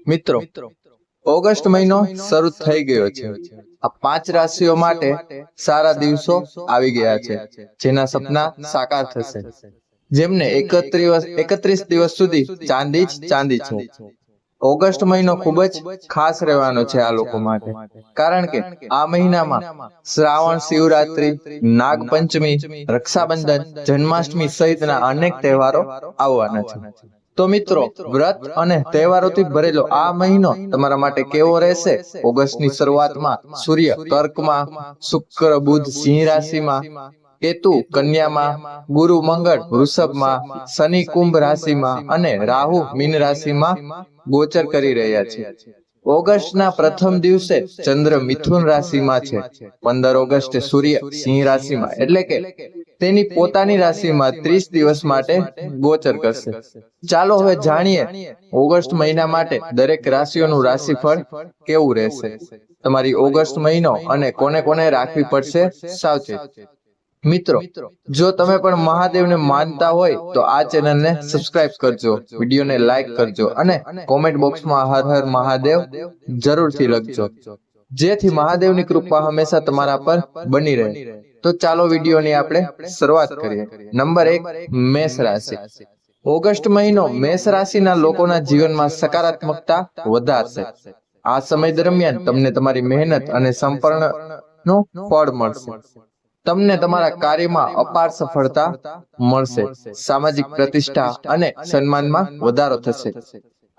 મિત્રો, ઓગસ્ટ મહિનો શરૂ થઈ ગયો છે. આ 5 રાશિઓ માટે સારા દિવસો આવી ગયા છે, જેના સપના સાકાર થશે. જેમને 31 દિવસ સુધી ચાંદી જ ચાંદી છે. ઓગસ્ટ મહિનો ખૂબ જ ખાસ રહેવાનો છે આ લોકો માટે, કારણ કે આ મહિનામાં શ્રાવણ શિવરાત્રી, નાગપંચમી, રક્ષાબંધન, જન્માષ્ટમી સહિતના અનેક તહેવારો આવવાના છે. તો મિત્રો, વ્રત અને તહેવારોથી ભરેલો આ મહિનો તમારા માટે કેવો રહેશે? ઓગસ્ટની શરૂઆતમાં સૂર્ય કર્કમાં, શુક્ર બુધ સિંહ રાશિમાં, કેતુ કન્યામાં, ગુરુ મંગળ વૃષભમાં, શનિ કુંભ રાશિમાં અને રાહુ મીન રાશિમાં ગોચર કરી રહ્યા છે. ઓગસ્ટના પ્રથમ દિવસે ચંદ્ર મિથુન રાશિમાં છે. 15 ઓગસ્ટે સૂર્ય સિંહ રાશિમાં એટલે કે તેની પોતાની રાશિમાં 30 દિવસ માટે ગોચર કરશે. ચાલો હવે જાણીએ ઓગસ્ટ મહિના માટે દરેક રાશિઓનું રાશિફળ કેવું રહેશે. તમારી ઓગસ્ટ મહિનો અને કોને કોને રાખવી પડશે સાવચેત. મિત્રો, જો તમે પણ મહાદેવને માનતા હોય તો આ ચેનલને સબસ્ક્રાઇબ કરજો, વિડીયોને લાઈક કરજો અને કોમેન્ટ બોક્સમાં હર હર મહાદેવ જરૂરથી લખજો, જેથી મહાદેવની કૃપા હંમેશા તમારા પર બની રહે. તો ચાલો વિડીયોની આપણે શરૂઆત કરીએ. નંબર 1, મેષ રાશિ. ઓગસ્ટ મહિનો મેષ રાશિના લોકોના જીવનમાં સકારાત્મકતા વધારશે. આ સમય દરમિયાન તમને તમારી મહેનત અને સમર્પણનું ફળ મળશે. તમને તમારા કાર્યમાં અપાર સફળતા મળશે. સામાજિક પ્રતિષ્ઠા અને સન્માનમાં વધારો થશે.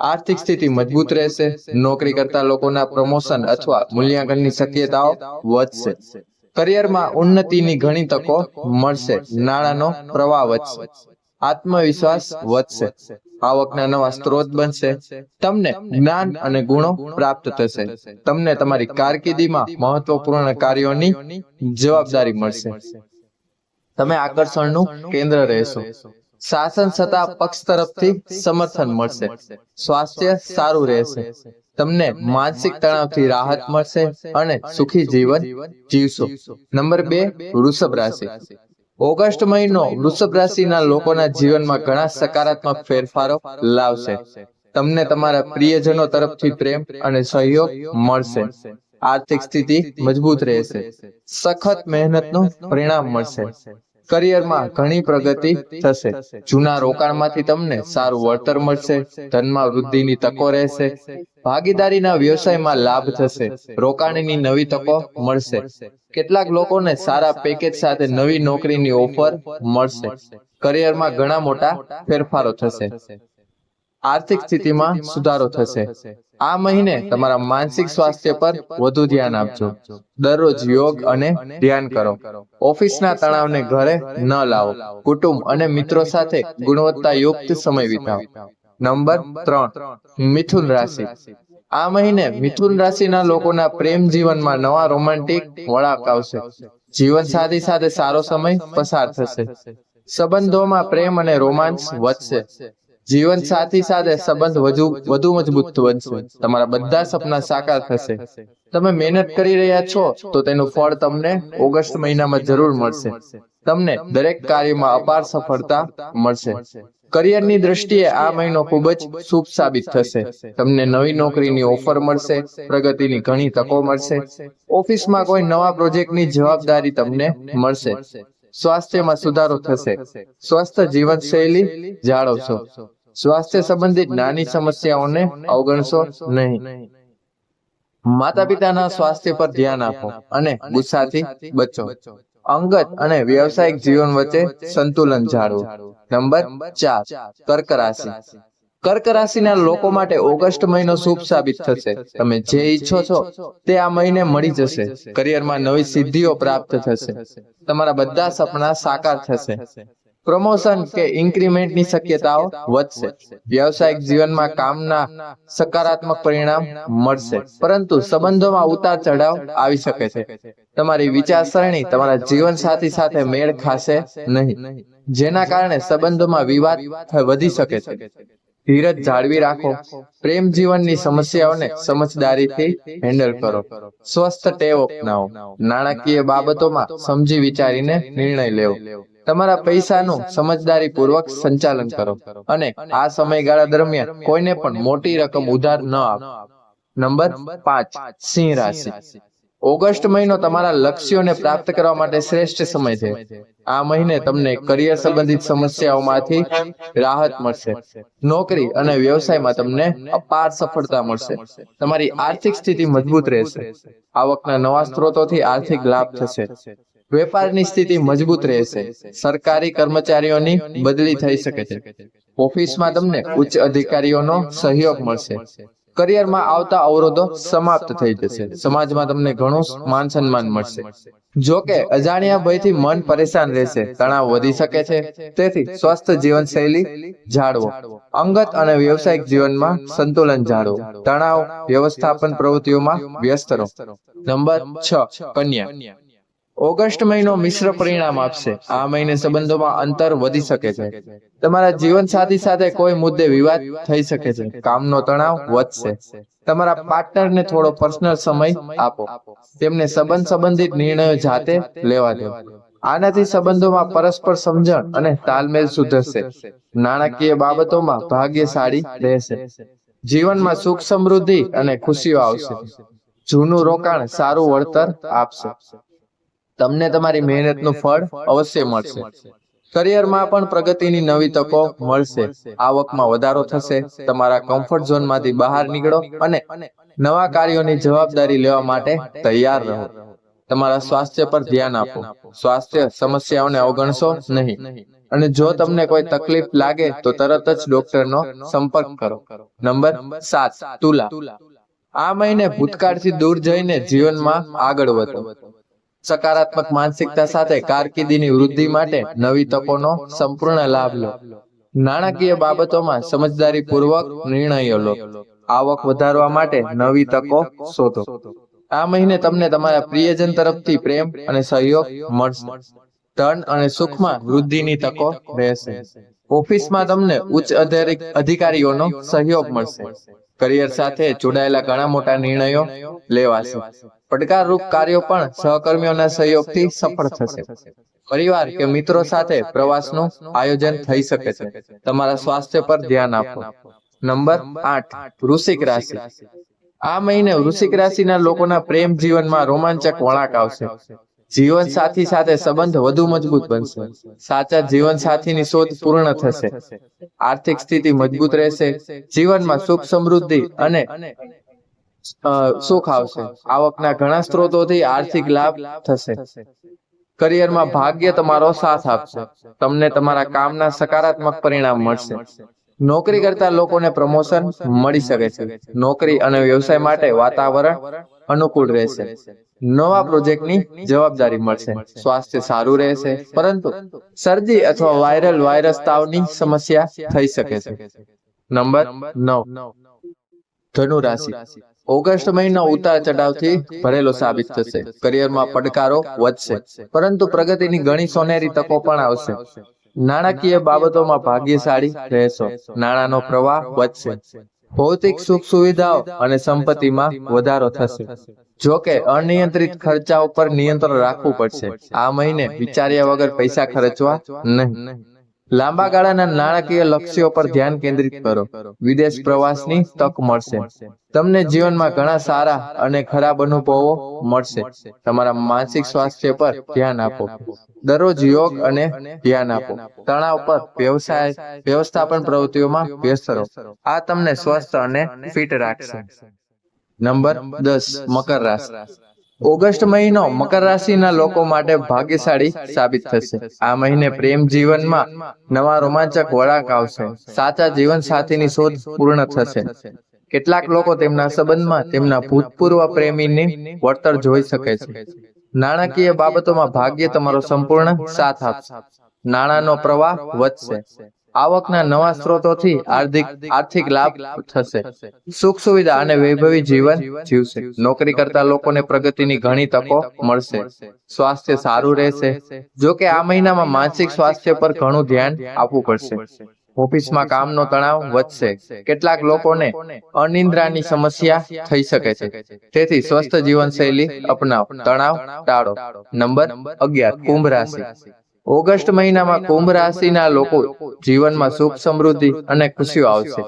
આર્થિક સ્થિતિ મજબૂત રહેશે. નોકરી કરતા લોકોના પ્રમોશન અથવા મૂલ્યાંકનની શક્યતાઓ વધશે. કરિયરમાં ઉન્નતિની ઘણી તકો મળશે. નાણાંનો પ્રવાહ વધશે. આત્મવિશ્વાસ વધશે. આવકના નવા સ્ત્રોત બનશે. તમને જ્ઞાન અને ગુણો પ્રાપ્ત થશે. તમને તમારી કારકિર્દીમાં મહત્વપૂર્ણ કાર્યોની જવાબદારી મળશે. તમે આકર્ષણનું કેન્દ્ર રહેશો. શાસન સત્તા પક્ષ તરફથી સમર્થન મળશે. સ્વાસ્થ્ય સારું રહેશે. તમને માનસિક તણાવથી રાહત મળશે અને સુખી જીવન જીવશો. નંબર 2, વૃષભ રાશિ. ઓગસ્ટ મહિનો વૃષભ રાશિના લોકોના જીવનમાં ઘણા સકારાત્મક ફેરફારો લાવશે. તમને તમારા પ્રિયજનો તરફથી પ્રેમ અને સહયોગ મળશે. આર્થિક સ્થિતિ મજબૂત રહેશે. સખત મહેનતનું પરિણામ મળશે. કરિયરમાં ઘણી પ્રગતિ થશે. જૂના રોકાણમાંથી તમને સારું વળતર મળશે. ધનમાં વૃદ્ધિની તકો રહેશે. ભાગીદારીના વ્યવસાયમાં લાભ થશે. રોકાણની નવી તકો મળશે. કેટલાક લોકોને સારા પેકેજ સાથે નવી નોકરીની ઓફર મળશે. કરિયરમાં ઘણા મોટા ફેરફારો થશે. આર્થિક સ્થિતિમાં સુધારો થશે. આ મહિને તમારા માનસિક સ્વાસ્થ્ય પર વધુ ધ્યાન આપજો. દરરોજ યોગ અને ધ્યાન કરો. ઓફિસના તણાવને ઘરે ન લાવો. કુટુંબ અને મિત્રો સાથે ગુણવત્તાયુક્ત સમય વિતાવો. નંબર 3, મિથુન રાશિ. આ મહિને મિથુન રાશિના લોકોના પ્રેમ જીવનમાં નવા રોમાંટિક વળાંક આવશે. જીવનસાથી સાથે સારો સમય પસાર થશે. સંબંધોમાં પ્રેમ અને રોમાંસ વધશે. જીવન સાથી સાથે સંબંધ વધુ મજબૂત બનશે. તમારા બધા સપના સાકાર થશે. તમે મહેનત કરી રહ્યા છો તો તેનું ફળ તમને ઓગસ્ટ મહિનામાં જરૂર મળશે. તમને દરેક કાર્યમાં અપાર સફળતા મળશે. કરિયરની દ્રષ્ટિએ આ મહિનો ખૂબ જ શુભ સાબિત થશે. તમને નવી નોકરીની ઓફર મળશે. પ્રગતિની ઘણી તકો મળશે. ઓફિસમાં કોઈ નવા પ્રોજેક્ટની જવાબદારી તમને મળશે. સ્વાસ્થ્યમાં સુધારો થશે. સ્વસ્થ જીવનશૈલી જાળવશો. સ્વાસ્થ્ય સંબંધિત નાની સમસ્યાઓને અવગણશો નહીં. માતા પિતાના સ્વાસ્થ્ય પર ધ્યાન આપો અને ગુસ્સાથી બચો. અંગત અને વ્યવસાયિક જીવન વચ્ચે સંતુલન જાળવો. નંબર 4, કર્ક રાશિ. કર્ક રાશિના લોકો માટે ઓગસ્ટ મહિનો શુભ સાબિત થશે. તમે જે ઈચ્છો છો તે આ મહિને મળી જશે. કરિયરમાં નવી સિદ્ધિઓ પ્રાપ્ત થશે. તમારા બધા સપના સાકાર થશે. પ્રમોશન કે ઇન્ક્રીમેન્ટની શક્યતાઓ વધશે. વ્યવસાયિક જીવનમાં કામના સકારાત્મક પરિણામ મળશે, પરંતુ સંબંધોમાં ઉતાર ચઢાવ આવી શકે છે. તમારી વિચારસરણી તમારા જીવનસાથી સાથે મેળ ખાશે નહીં, જેના કારણે સંબંધોમાં વિવાદ વધી શકે છે. ધીરજ જાળવી રાખો. પ્રેમ જીવનની સમસ્યાઓને સમજદારીથી હેન્ડલ કરો. સ્વસ્થ ટેવ અપનાવો. નાણાકીય બાબતોમાં સમજી વિચારીને નિર્ણય લેવો. તમારા પૈસાનું સમજદારીપૂર્વક સંચાલન કરો અને આ સમયગાળા દરમિયાન કોઈને પણ મોટી રકમ ઉધાર ન આપો. નંબર 5, સિંહ રાશિ. ઓગસ્ટ મહિનો તમારા લક્ષ્યોને પ્રાપ્ત કરવા માટે શ્રેષ્ઠ સમય છે. આ મહિને તમને કરિયર સંબંધિત સમસ્યાઓમાંથી રાહત મળશે. નોકરી અને વ્યવસાયમાં તમને અપાર સફળતા મળશે. તમારી આર્થિક સ્થિતિ મજબૂત રહેશે. આવકના નવા સ્ત્રોતોથી આર્થિક લાભ થશે. વેપારની સ્થિતિ મજબૂત રહેશે. સરકારી કર્મચારીઓની બદલી થઈ શકે છે. ઓફિસમાં તમને ઉચ્ચ અધિકારીઓનો સહયોગ મળશે. કરિયરમાં આવતા અવરોધો સમાપ્ત થઈ જશે. સમાજમાં તમને ઘણું માન સન્માન મળશે. જો કે અજાણ્યા ભયથી મન પરેશાન રહેશે. તણાવ વધી શકે છે. તેથી સ્વસ્થ જીવનશૈલી જાળવો. અંગત અને વ્યવસાયિક જીવનમાં સંતુલન જાળવો. તણાવ વ્યવસ્થાપન પ્રવૃત્તિઓમાં વ્યસ્ત રહો. નંબર 6, કન્યા. ઓગસ્ટ મહિનો મિશ્ર પરિણામ આપશે. આ મહિને સંબંધોમાં અંતર વધી શકે છે. તમારા જીવનસાથી સાથે કોઈ મુદ્દે વિવાદ થઈ શકે છે. કામનો તણાવ વધશે. તમારા પાર્ટનરને થોડો પર્સનલ સમય આપો. તેમને સંબંધ સંબંધિત નિર્ણયો જાતે લેવા દો. આનાથી સંબંધોમાં પરસ્પર સમજણ અને તાલમેલ સુધરશે. નાણાકીય બાબતોમાં ભાગ્યશાળી રહેશે. જીવનમાં સુખ સમૃદ્ધિ અને ખુશીઓ આવશે. જૂનું રોકાણ સારું વળતર આપશે. તમને તમારી મહેનતનું ફળ અવશ્ય મળશે. કરિયરમાં પણ પ્રગતિની નવી તકો મળશે. આવકમાં વધારો થશે. તમારા કમ્ફર્ટ ઝોનમાંથી બહાર નીકળો અને નવા કાર્યોની જવાબદારી લેવા માટે તૈયાર રહો. તમારા સ્વાસ્થ્ય પર ધ્યાન આપો. સ્વાસ્થ્ય સમસ્યાઓને અવગણશો નહીં. અને જો તમને કોઈ તકલીફ લાગે તો તરત જ ડોક્ટરનો સંપર્ક કરો. નંબર 7, તુલા. આ મહિને ભૂતકાળથી દૂર જઈને જીવનમાં આગળ વધો. સકારાત્મક માનસિકતા સાથે કારકિર્દીની વૃદ્ધિ માટે નવી તકોનો સંપૂર્ણ લાભ લો. નાણાકીય બાબતોમાં સમજદારીપૂર્વક નિર્ણયો લો. આવક વધારવા માટે નવી તકો શોધો. આ મહિને તમને તમારા પ્રિયજન તરફથી પ્રેમ અને સહયોગ મળશે. ધન અને સુખમાં વૃદ્ધિની તકો રહેશે. ઓફિસમાં તમને ઉચ્ચ અધિકારીઓનો સહયોગ મળશે. કરિયર સાથે જોડાયેલા ઘણા મોટા નિર્ણયો લેવાશે. પડકારરૂપ કાર્યો પણ સહકર્મીઓના સહયોગથી સફળ થશે. પરિવાર કે મિત્રો સાથે પ્રવાસનું આયોજન થઈ શકે છે. તમારા સ્વાસ્થ્ય પર ધ્યાન આપો. નંબર 8, વૃશ્ચિક રાશિ. આ મહિને વૃશ્ચિક રાશિના લોકોના પ્રેમ જીવનમાં રોમાંચક વળાંક આવશે. જીવન સાથી સાથે સંબંધ વધુ મજબૂત બનશે. સાચા જીવન સાથીની શોધ પૂર્ણ થશે. આર્થિક સ્થિતિ મજબૂત રહેશે. જીવનમાં સુખ સમૃદ્ધિ અને સુખ આવશે. આવકના ઘણા સ્ત્રોતોથી આર્થિક લાભ થશે. કરિયરમાં ભાગ્ય તમારો સાથ આપશે. તમને તમારા કામના સકારાત્મક પરિણામ મળશે. નોકરી કરતા લોકોને પ્રમોશન મળી શકે છે. નોકરી અને વ્યવસાય માટે વાતાવરણ અનુકૂળ રહેશે. નવા પ્રોજેક્ટની જવાબદારી મળશે. સ્વાસ્થ્ય સારું રહેશે, પરંતુ શરદી અથવા વાયરસ તાવની સમસ્યા થઈ શકે છે. નંબર 9, ધનુ રાશિ. ઓગસ્ટ મહિનો ઉતાર ચઢાવથી ભરેલો સાબિત થશે. કરિયરમાં પડકારો વધશે, પરંતુ પ્રગતિની ઘણી સોનેરી તકો પણ આવશે. નાણાકીય બાબતોમાં ભાગ્યશાળી રહેશો. નાણાંનો પ્રવાહ વધશે. ભૌતિક સુખ સુવિધાઓ અને સંપત્તિમાં વધારો થશે. જો કે અનિયંત્રિત ખર્ચાઓ પર નિયંત્રણ રાખવું પડશે. આ મહિને વિચાર્યા વગર પૈસા ખર્ચવા નહીં. લાંબા ગાળાના નાણાકીય લક્ષ્યો પર ધ્યાન કેન્દ્રિત કરો. વિદેશ પ્રવાસની તક મળશે. તમને જીવનમાં ઘણા સારા અને ખરાબ અનુભવો મળશે. તમારા માનસિક સ્વાસ્થ્ય પર ધ્યાન આપો. દરરોજ યોગ અને ધ્યાન આપો. તણાવ પર વ્યવસ્થાપન પ્રવૃત્તિઓમાં વ્યસ્ત રહો. આ તમને સ્વસ્થ અને ફિટ રાખશે. નંબર 10, મકર રાશિ. ઓગસ્ટ મહિનો મકર રાશિના લોકો માટે ભાગ્યશાળી સાબિત થશે. આ મહિને પ્રેમ જીવનમાં નવા રોમાંચક વળાંક આવશે. સાચા જીવન સાથીની શોધ પૂર્ણ થશે. કેટલાક લોકો તેમના સંબંધમાં તેમના ભૂતપૂર્વ પ્રેમીની વળતર જોઈ શકે છે. નાણાકીય બાબતોમાં ભાગ્ય તમારો સંપૂર્ણ સાથ આપશે. નાણાંનો પ્રવાહ વધશે. આવકના નવા સ્ત્રોતોથી આર્થિક લાભ થશે. સુખ સુવિધા અને વૈભવી જીવન જીવશે. નોકરી કરતા લોકોને પ્રગતિની ઘણી તકો મળશે. સ્વાસ્થ્ય સારું રહેશે. જો કે આ મહિનામાં માનસિક સ્વાસ્થ્ય પર ઘણું ધ્યાન આપવું પડશે. ઓફિસમાં કામનો તણાવ વધશે. કેટલાક લોકોને અનિદ્રાની સમસ્યા થઈ શકે છે. તેથી સ્વસ્થ જીવનશૈલી અપનાવો. તણાવ ટાળો. નંબર 11, કુંભ રાશિ. ઓગસ્ટ મહિનામાં કુંભ રાશિના લોકો જીવનમાં સુખ સમૃદ્ધિ અને ખુશીઓ આવશે.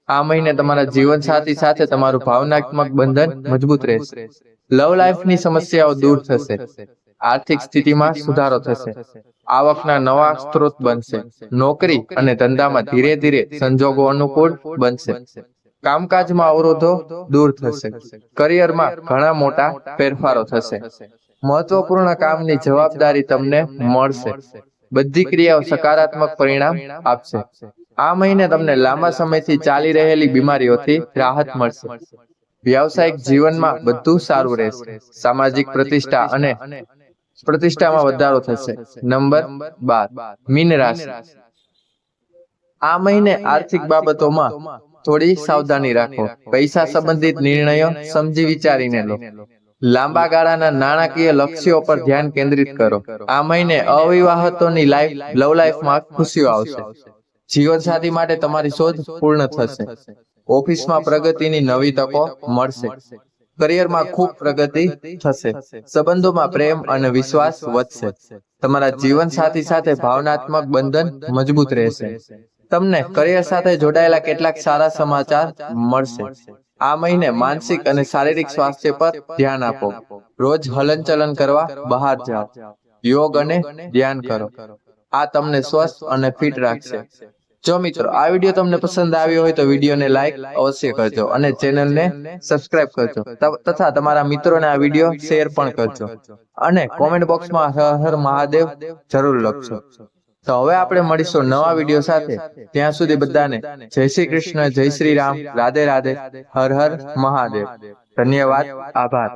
આ મહિને તમારા જીવન સાથી સાથે તમારું ભાવનાત્મક બંધન મજબૂત રહેશે. લવ લાઈફની સમસ્યાઓ દૂર થશે. આર્થિક સ્થિતિમાં સુધારો થશે. આવકના નવા સ્ત્રોત બનશે. નોકરી અને ધંધામાં ધીરે ધીરે સંજોગો અનુકૂળ બનશે. કામકાજમાં અવરોધો દૂર થશે. કરિયરમાં ઘણા મોટા ફેરફારો થશે. મહત્વપૂર્ણ કામની જવાબદારી તમને મળશે. બધી ક્રિયાઓ સકારાત્મક પરિણામ આપશે. આ મહિને તમને લાંબા સમયથી ચાલી રહેલી બીમારીઓથી રાહત મળશે. વ્યાવસાયિક જીવનમાં બધું સારું રહેશે. સામાજિક પ્રતિષ્ઠામાં વધારો થશે. નંબર 12, મીન રાશિ. આ મહિને આર્થિક બાબતોમાં થોડી સાવધાની રાખો. પૈસા સંબંધિત નિર્ણયો સમજી વિચારીને લો. લાંબા ગાળાના નાણાકીય લક્ષ્યો પર ધ્યાન કેન્દ્રિત કરો. આ મહિને અવિવાહિતોની લવ લાઈફમાં ખુશીઓ આવશે. જીવનસાથી માટે તમારી શોધ પૂર્ણ થશે. ઓફિસમાં પ્રગતિની નવી તકો મળશે. કરિયરમાં ખૂબ પ્રગતિ થશે. સંબંધોમાં પ્રેમ અને વિશ્વાસ વધશે. તમારા જીવનસાથી સાથે ભાવનાત્મક બંધન મજબૂત રહેશે. તમને કરિયર સાથે જોડાયેલા કેટલાક સારા સમાચાર મળશે. આ મહિને માનસિક અને શારીરિક સ્વાસ્થ્ય પર ધ્યાન આપો. રોજ હલનચલન કરવા બહાર જાઓ. યોગ અને ધ્યાન કરો. આ તમને સ્વસ્થ અને ફિટ રાખશે. જો મિત્રો આ વિડીયો તમને પસંદ આવ્યો હોય તો વિડીયોને લાઈક અવશ્ય કરજો અને ચેનલને સબસ્ક્રાઇબ કરજો તથા તમારા મિત્રોને આ વિડીયો શેર પણ કરજો અને કોમેન્ટ બોક્સમાં હર હર મહાદેવ જરૂર લખજો. તો હવે આપણે મળીશું નવા વિડીયો સાથે. ત્યાં સુધી બધાને જય શ્રી કૃષ્ણ, જય શ્રી રામ, રાધે રાધે, હર હર મહાદેવ. ધન્યવાદ, આભાર.